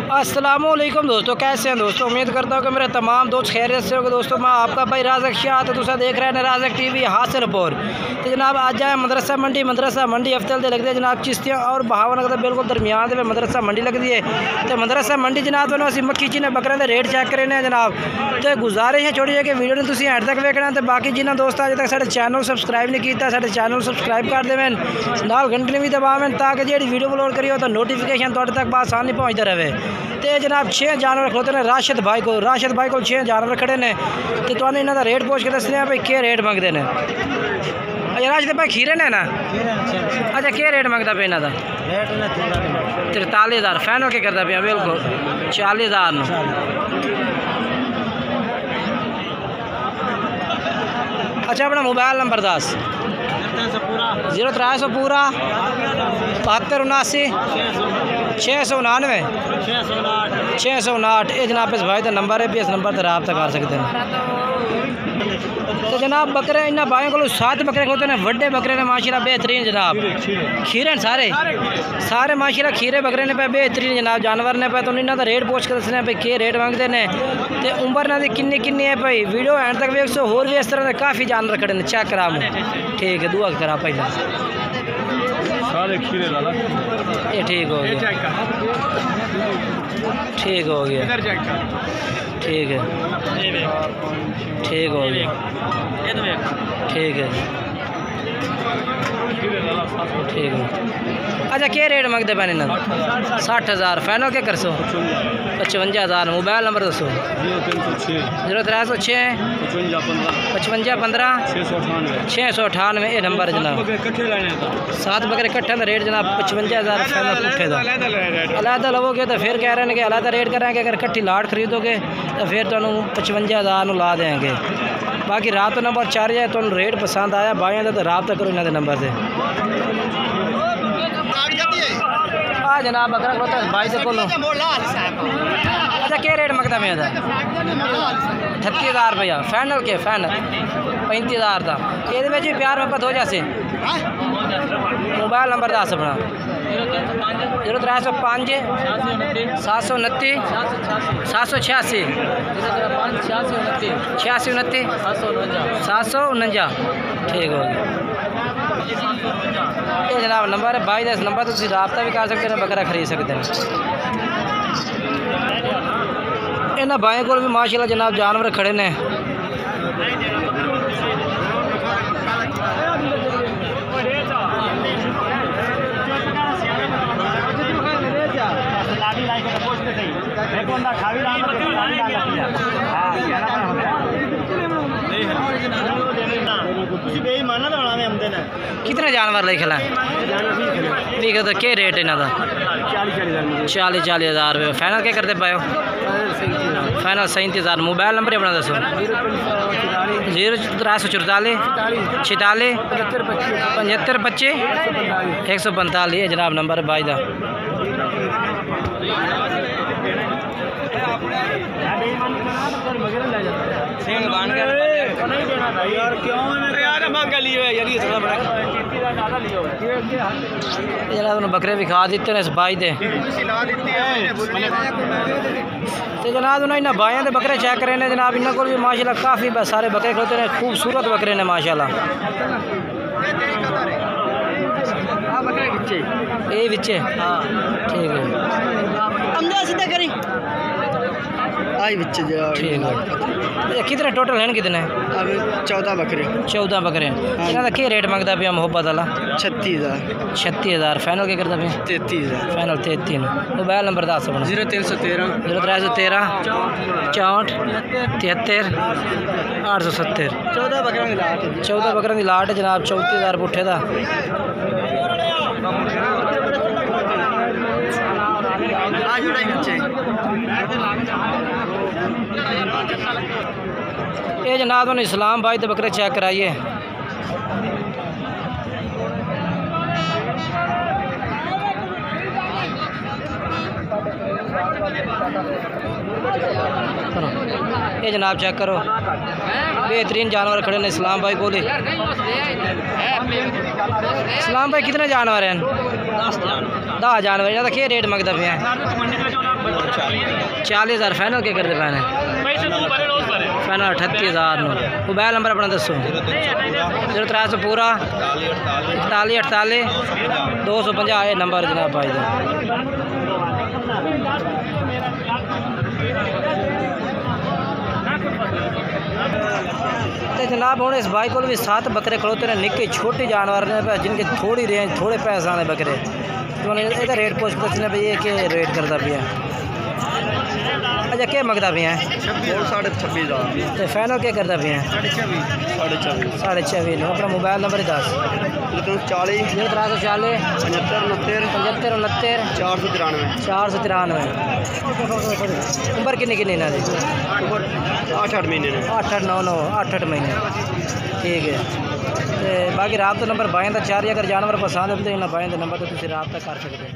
अस्सलामुअलैकुम दोस्तों, कैसे हैं दोस्तों। उम्मीद करता हूँ कि मेरे तमाम दोस्त खैरियत से होंगे। दोस्तों मैं आपका भाई राज़क शाह तो तुसा देख रहे हैं राज़क टीवी हासिलपुर। तो जनाब आज जाए मदरसा मंडी हफ्ते लगती है जनाब चिश्तियाँ और बहावनगर बिल्कुल दरमियान में मदरसा मंडी लगती है। तो मदरसा मंडी जनाब तो असी मक्खी चीने बकरे के रेट चेक करे जनाब। तो गुजारिश है छोटी कि वीडियो ने तुम एंड तक वेखना। तो बाकी जिन्होंने दोस्त अजे तक साढ़े चैनल सबसक्राइब नहीं किया साढ़े चैनल सबसक्राइब कर देवें, नाल घंटे भी दबावें ताकि जी वीडियो अपलोड करिए तो नोटिफिकेशन तुहाडे तक आसानी पहुँचता रहे। तो जनाब 6 जानवर खड़ोते हैं राशिद भाई को 6 जानवर खड़े ने। तो तुम्हें इन्हों का रेट पूछ के दसने भाई क्या रेट मंगते हैं। अच्छा राशिद भाई खीरे ने ना, अच्छा क्या रेट मंगता पे इन्हों का? 43,000 फाइनल के करता पे बिल्कुल 40,000। अच्छा अपना मोबाइल नंबर 10 0300 पूरा 7279 699 659। ये जनाब इस भाई का नंबर है भी इस नंबर पर रब्ता कर सकते हैं। तो जनाब बकरे इन्होंने भाइयों को 7 बकरे होते हैं, बड़े बकरे ने माशाल्लाह बेहतरीन जनाब। खीरे सारे माशाल्लाह खीरे बकरे ने पे बेहतरीन जनाब जानवर ने पे। तो इन्हों का रेट पूछ कर दसने भाई के रेट मंगते हैं। तो उम्र इन्हों की किन्नी है भाई वीडियो एंड तक वेख सो। होर भी इस तरह के काफ़ी जानवर खड़े हैं, चेक करा ठीक है दुआ करा पहला सारे खीरे लाला। ये ठीक हो गया, ठीक हो गया, ठीक है, ठीक हो गया, ठीक है, ठीक है। अच्छा क्या रेट मंगते पैने ना? 60,000 फाइनल के कर सो 55,000। मोबाइल नंबर दसो 0306 55 15 698। ये नंबर जनाब 7 बकरे कट्ठे का रेट जनाब 55,000 फाइनल पुट्ठे का। अलहदा लवोगे तो फिर कह रहे हैं कि अलहदा रेट करेंगे, अगर कट्ठी लाट खरीदोगे तो फिर तुम्हें 55,000 ला देंगे। बाकी रात नंबर 4 जाए तो रेट पसंद आया भाइयों का तो रब्ता करो इन्होंने नंबर से। हाँ जनाब बकरा खोता भाई से बोलो। अच्छा क्या रेट मंगता मैं 38,000 रुपया फाइनल के फाइनल 35,000 का। ये भी प्यार मोहब्बत हो जाए। मोबाइल नंबर 10 अपना 0305 729 786 86 749। ठीक हो गया। ये जनाब नंबर है भाई का, इस नंबर तो तुम रब्ता भी कर सकते हैं, बकरा खरीद सकते हैं। इन्होंने भाई को भी माशाल्लाह जनाब जानवर खड़े ने। कितने जानवर ले खिला ठीक है। तो क्या रेट इन्हों का? 40,000 रुपये फाइनल क्या करते पाए? फाइनल 37,000। मोबाइल नंबर अपना दसो 0344 46 75 25 145। ये जनाब नंबर है भाई का। बकरे भी खा दिते इस भाई दे। तो जनाब उन्होंने भाइयों के बकरे चेक करे ने जनाब। इन्होंने को भी माशाल्लाह काफ़ी सारे बकरे खड़ोते हैं, खूबसूरत बकरे ने माशाल्लाह। ये बिचे ठीक है ठीक है। कितने टोटल हैं कितने? 14 बकरे। इन्हों का क्या रेट मंगता पे मोहब्बत वाला? 36,000 फाइनल क्या करता पे? 33,000 फाइनल 33। मोबाइल नंबर 10 अपना 0313 64 73 870। 14 बकरों की लाट है जनाब। 34,000 पुट्ठे का। ये जनाब उन्होंने इस्लाम भाई तो बकरे चेक कराइए। ये जनाब चेक करो बेहतरीन जानवर खड़े ने इस्लाम भाई को। इस्लाम भाई कितने जानवर हैं? 10 जानवर। क्या रेट मंगता पे? 40,000 फाइनल के करते पैने फाइनल 38,000 मोबाइल नंबर अपना दसो 0300 पूरा 4148 250 नंबर जनाब भाई का। तो जनाब हूँ इस भाई को भी 7 बकरे खड़ोते हैं, निक्के छोटे जानवर ने जिनके थोड़ी रेंज थोड़े पैसे आने बकरे, तो इहदा रेट पूछने भाई ये क्या रेट करता पिया। अच्छा क्या मंगता पिया है? 26,500 तो फाइनल क्या करता पिया है? 24,500 अपना मोबाइल नंबर ही दस 40 0340 75 75 493 उम्र किन्नी किन्नी इन्होंने? 8 महीने 8 महीने ठीक है। तो बाकी राबता नंबर भाई का 4 अगर जानवर पसंद होते हैं भाई के नंबर तो तुम रबता कर सकते हैं।